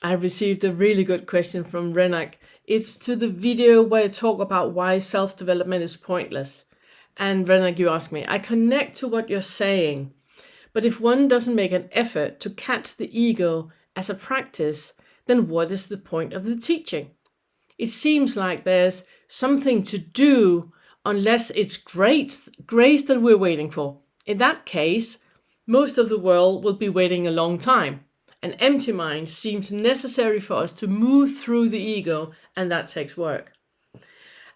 I received a really good question from Renak. It's to the video where I talk about why self-development is pointless. And Renak, you ask me, I connect to what you're saying, but if one doesn't make an effort to catch the ego as a practice, then what is the point of the teaching? It seems like there's something to do unless it's grace that we're waiting for. In that case, most of the world will be waiting a long time. An empty mind seems necessary for us to move through the ego, and that takes work.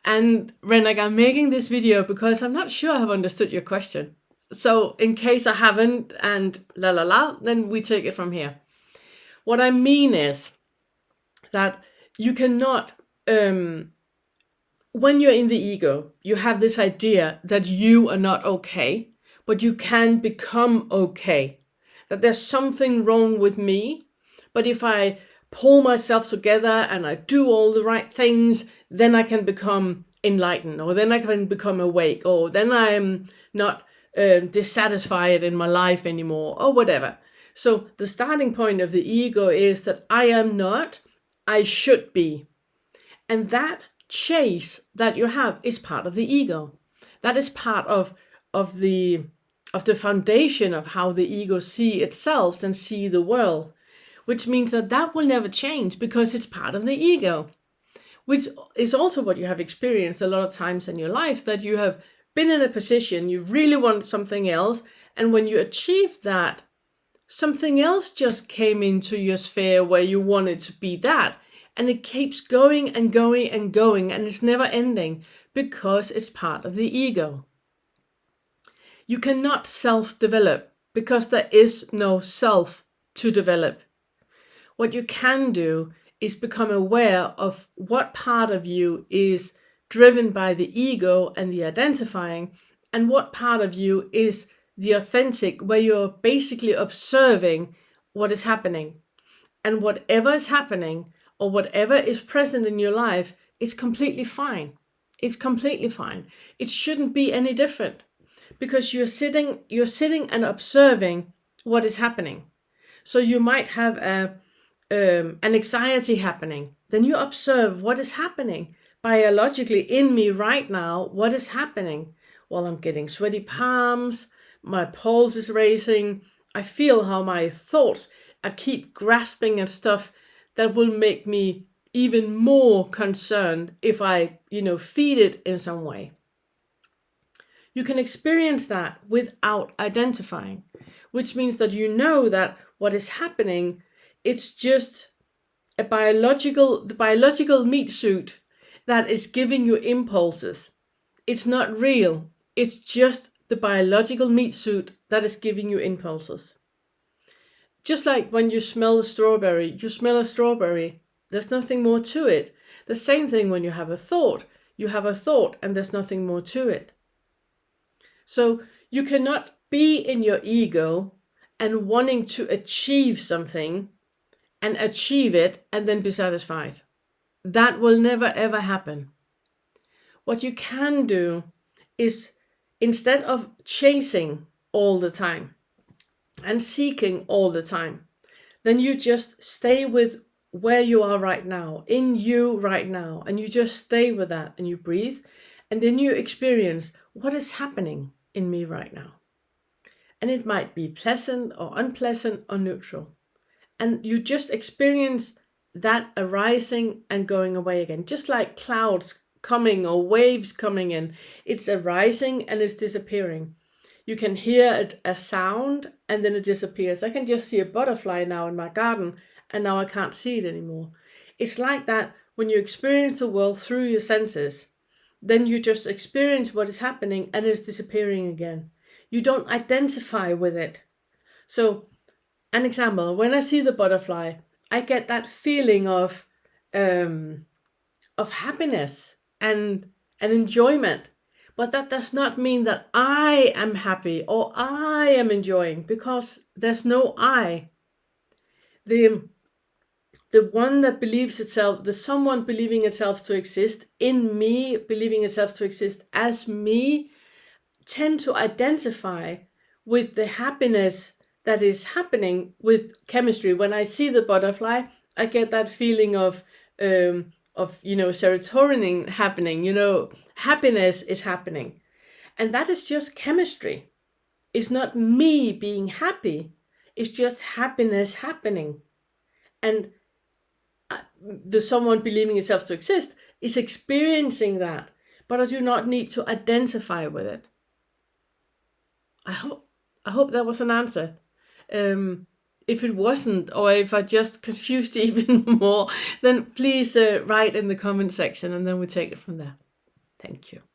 And Renak, I'm making this video because I'm not sure I have understood your question. So in case I haven't and then we take it from here. What I mean is that you cannot, when you're in the ego, you have this idea that you are not okay, but you can become okay. That there's something wrong with me, but if I pull myself together and I do all the right things, then I can become enlightened, or then I can become awake, or then I'm not dissatisfied in my life anymore, or whatever. So the starting point of the ego is that I am not, I should be. And that chase that you have is part of the ego. That is part of the foundation of how the ego see itself and see the world, which means that will never change because it's part of the ego, which is also what you have experienced a lot of times in your life, that you have been in a position, you really want something else, and when you achieve that, something else just came into your sphere where you wanted to be that, and it keeps going and going and going, and it's never ending because it's part of the ego. You cannot self-develop because there is no self to develop. What you can do is become aware of what part of you is driven by the ego and the identifying, and what part of you is the authentic, where you're basically observing what is happening. And whatever is happening or whatever is present in your life is completely fine. It's completely fine. It shouldn't be any different because you're sitting and observing what is happening. So you might have an anxiety happening. Then you observe what is happening biologically in me right now. What is happening? Well, I'm getting sweaty palms. My pulse is racing. I feel how my thoughts, I keep grasping at stuff that will make me even more concerned if I, feed it in some way. You can experience that without identifying, which means that you know that what is happening, it's just the biological meat suit that is giving you impulses. It's not real. It's just the biological meat suit that is giving you impulses. Just like when you smell a strawberry, there's nothing more to it. The same thing when you have a thought and there's nothing more to it. So you cannot be in your ego and wanting to achieve something and achieve it and then be satisfied. That will never ever happen. What you can do is, instead of chasing all the time and seeking all the time, then you just stay with where you are right now, in you right now, and you just stay with that and you breathe, and then you experience what is happening in me right now. And it might be pleasant or unpleasant or neutral. And you just experience that arising and going away again, just like clouds coming or waves coming in. It's arising and it's disappearing. You can hear a sound and then it disappears. I can just see a butterfly now in my garden and now I can't see it anymore. It's like that when you experience the world through your senses. Then you just experience what is happening and it's disappearing again. You don't identify with it. So, an example, when I see the butterfly, I get that feeling of happiness and enjoyment. But that does not mean that I am happy or I am enjoying, because there's no I. The one that believes itself, the someone believing itself to exist in me, believing itself to exist as me, tend to identify with the happiness that is happening with chemistry. When I see the butterfly, I get that feeling of serotonin happening. Happiness is happening, and that is just chemistry. It's not me being happy. It's just happiness happening, and the someone believing itself to exist is experiencing that, but I do not need to identify with it. I hope that was an answer. If it wasn't, or if I just confused you even more, then please write in the comment section, and then we take it from there. Thank you.